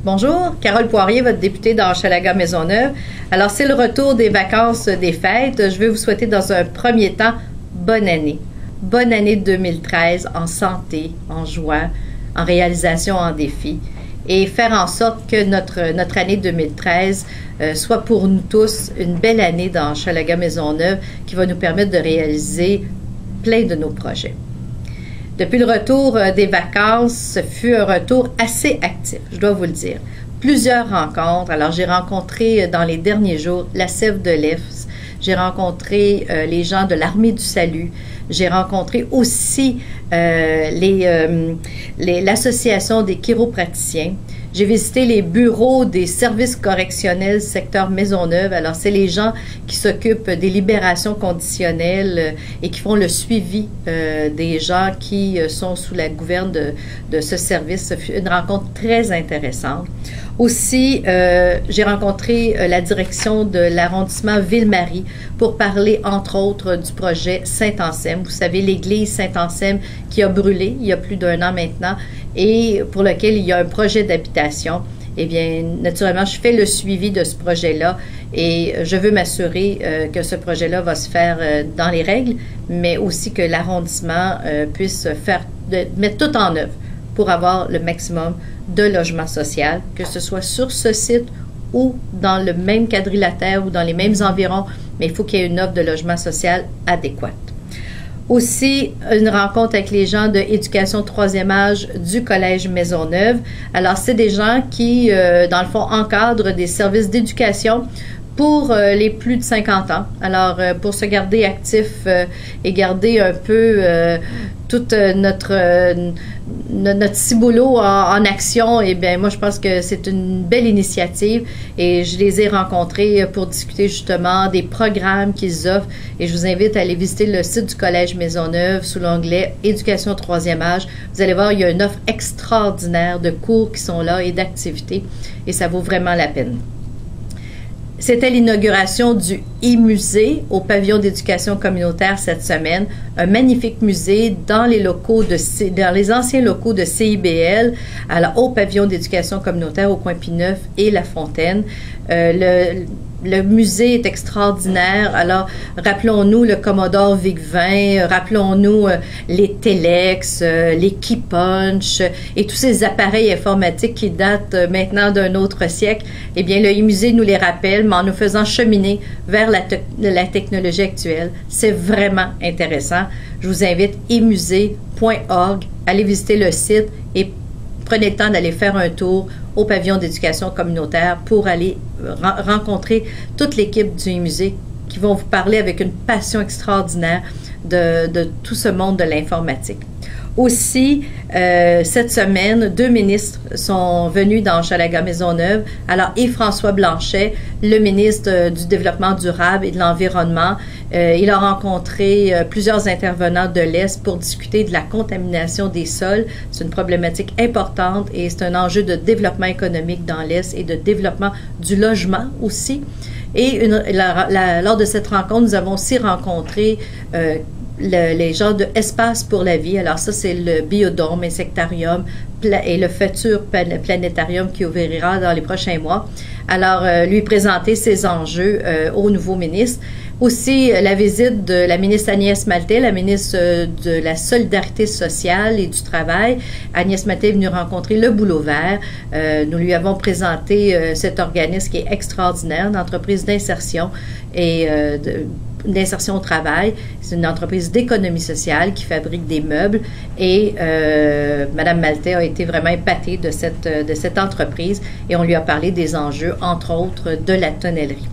Bonjour, Carole Poirier, votre députée d'Hochelaga-Maisonneuve. Alors, c'est le retour des vacances des fêtes. Je vais vous souhaiter dans un premier temps bonne année. Bonne année 2013 en santé, en joie, en réalisation, en défi. Et faire en sorte que notre année 2013 soit pour nous tous une belle année dans Hochelaga-Maisonneuve qui va nous permettre de réaliser plein de nos projets. Depuis le retour des vacances, ce fut un retour assez actif, je dois vous le dire. Plusieurs rencontres. Alors, j'ai rencontré dans les derniers jours la Sève de l'EFS, j'ai rencontré les gens de l'Armée du Salut, j'ai rencontré aussi l'association des chiropraticiens. J'ai visité les bureaux des services correctionnels secteur Maisonneuve. Alors, c'est les gens qui s'occupent des libérations conditionnelles et qui font le suivi des gens qui sont sous la gouverne de ce service. Ce fut une rencontre très intéressante. Aussi, j'ai rencontré la direction de l'arrondissement Ville-Marie pour parler, entre autres, du projet Saint-Anselme. Vous savez, l'église Saint-Anselme qui a brûlé il y a plus d'un an maintenant et pour lequel il y a un projet d'habitation. Eh bien, naturellement, je fais le suivi de ce projet-là et je veux m'assurer que ce projet-là va se faire dans les règles, mais aussi que l'arrondissement puisse mettre tout en œuvre pour avoir le maximum de logement social, que ce soit sur ce site ou dans le même quadrilatère ou dans les mêmes environs, mais il faut qu'il y ait une offre de logement social adéquate. Aussi, une rencontre avec les gens de éducation troisième âge du Collège Maisonneuve. Alors, c'est des gens qui, dans le fond, encadrent des services d'éducation pour les plus de 50 ans. Alors, pour se garder actif et garder un peu tout notre ciboulot en action, eh bien, moi, je pense que c'est une belle initiative et je les ai rencontrés pour discuter justement des programmes qu'ils offrent et je vous invite à aller visiter le site du Collège Maisonneuve sous l'onglet Éducation troisième âge. Vous allez voir, il y a une offre extraordinaire de cours qui sont là et d'activités et ça vaut vraiment la peine. C'était l'inauguration du e-musée au pavillon d'éducation communautaire cette semaine, un magnifique musée dans les anciens locaux de CIBL, au pavillon d'éducation communautaire au coin Pineuf et La Fontaine. Le musée est extraordinaire. Alors, rappelons-nous le Commodore VIC-20, rappelons-nous les Telex, les Keypunch et tous ces appareils informatiques qui datent maintenant d'un autre siècle. Eh bien, le e-musée nous les rappelle, mais en nous faisant cheminer vers la technologie actuelle. C'est vraiment intéressant. Je vous invite emusée.org, allez visiter le site et prenez le temps d'aller faire un tour au pavillon d'éducation communautaire pour aller rencontrer toute l'équipe du musée qui vont vous parler avec une passion extraordinaire de tout ce monde de l'informatique. Aussi, cette semaine, 2 ministres sont venus dans Hochelaga-Maisonneuve. Alors, Yves-François Blanchet, le ministre du Développement durable et de l'Environnement, il a rencontré plusieurs intervenants de l'Est pour discuter de la contamination des sols. C'est une problématique importante et c'est un enjeu de développement économique dans l'Est et de développement du logement aussi. Et lors de cette rencontre, nous avons aussi rencontré les gens de Espace pour la vie. Alors ça, c'est le biodôme, insectarium et le futur planétarium qui ouvrira dans les prochains mois. Alors, lui présenter ses enjeux au nouveau ministre. Aussi, la visite de la ministre Agnès Maltais, la ministre de la Solidarité sociale et du Travail. Agnès Maltais est venue rencontrer le Boulot Vert. Nous lui avons présenté cet organisme qui est extraordinaire, d'entreprise d'insertion et d'insertion au travail. C'est une entreprise d'économie sociale qui fabrique des meubles et Mme Maltais a été vraiment épatée de cette entreprise et on lui a parlé des enjeux, entre autres, de la tonnellerie.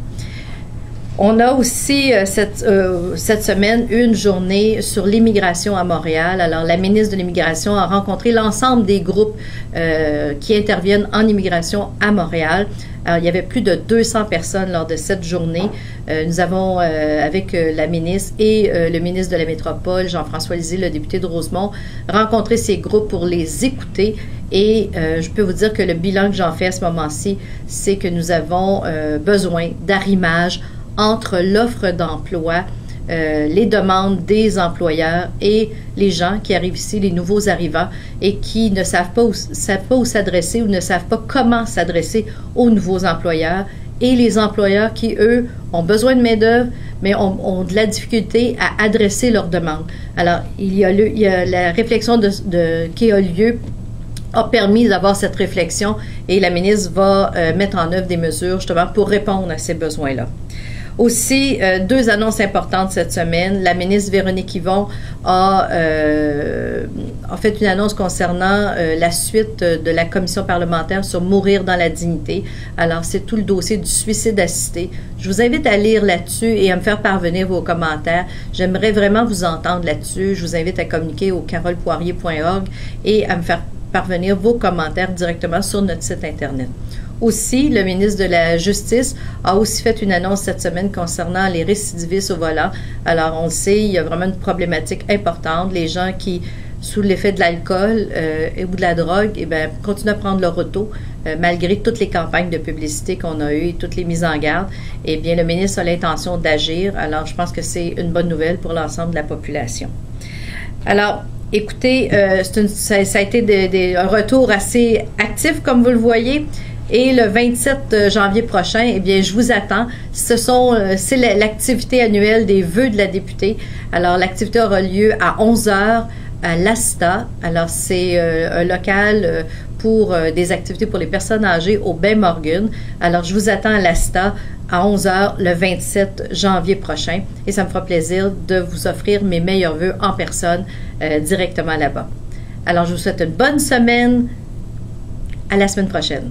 On a aussi cette semaine une journée sur l'immigration à Montréal. Alors, la ministre de l'Immigration a rencontré l'ensemble des groupes qui interviennent en immigration à Montréal. Alors, il y avait plus de 200 personnes lors de cette journée. Nous avons, avec la ministre et le ministre de la Métropole, Jean-François Lisée, le député de Rosemont, rencontré ces groupes pour les écouter. Et je peux vous dire que le bilan que j'en fais à ce moment-ci, c'est que nous avons besoin d'arrimage entre l'offre d'emploi les demandes des employeurs et les gens qui arrivent ici, les nouveaux arrivants, et qui ne savent pas où s'adresser ou ne savent pas comment s'adresser aux nouveaux employeurs, et les employeurs qui, eux, ont besoin de main-d'œuvre, mais ont de la difficulté à adresser leurs demandes. Alors, il y a la réflexion qui a lieu a permis d'avoir cette réflexion, et la ministre va mettre en œuvre des mesures justement pour répondre à ces besoins-là. Aussi, deux annonces importantes cette semaine. La ministre Véronique Yvon a fait une annonce concernant la suite de la commission parlementaire sur mourir dans la dignité. Alors, c'est tout le dossier du suicide assisté. Je vous invite à lire là-dessus et à me faire parvenir vos commentaires. J'aimerais vraiment vous entendre là-dessus. Je vous invite à communiquer au carolpoirier.org et à me faire parvenir vos commentaires directement sur notre site Internet. Aussi, le ministre de la Justice a aussi fait une annonce cette semaine concernant les récidivistes au volant. Alors, on le sait, il y a vraiment une problématique importante. Les gens qui, sous l'effet de l'alcool ou de la drogue, eh bien, continuent à prendre leur auto, malgré toutes les campagnes de publicité qu'on a eues et toutes les mises en garde. Eh bien, le ministre a l'intention d'agir. Alors, je pense que c'est une bonne nouvelle pour l'ensemble de la population. Alors, écoutez, ça a été un retour assez actif, comme vous le voyez. Et le 27 janvier prochain, eh bien, je vous attends. C'est l'activité annuelle des vœux de la députée. Alors, l'activité aura lieu à 11h à l'ASTA. Alors, c'est un local pour des activités pour les personnes âgées au Baie Morgan. Alors, je vous attends à l'ASTA à 11h le 27 janvier prochain. Et ça me fera plaisir de vous offrir mes meilleurs vœux en personne directement là-bas. Alors, je vous souhaite une bonne semaine. À la semaine prochaine.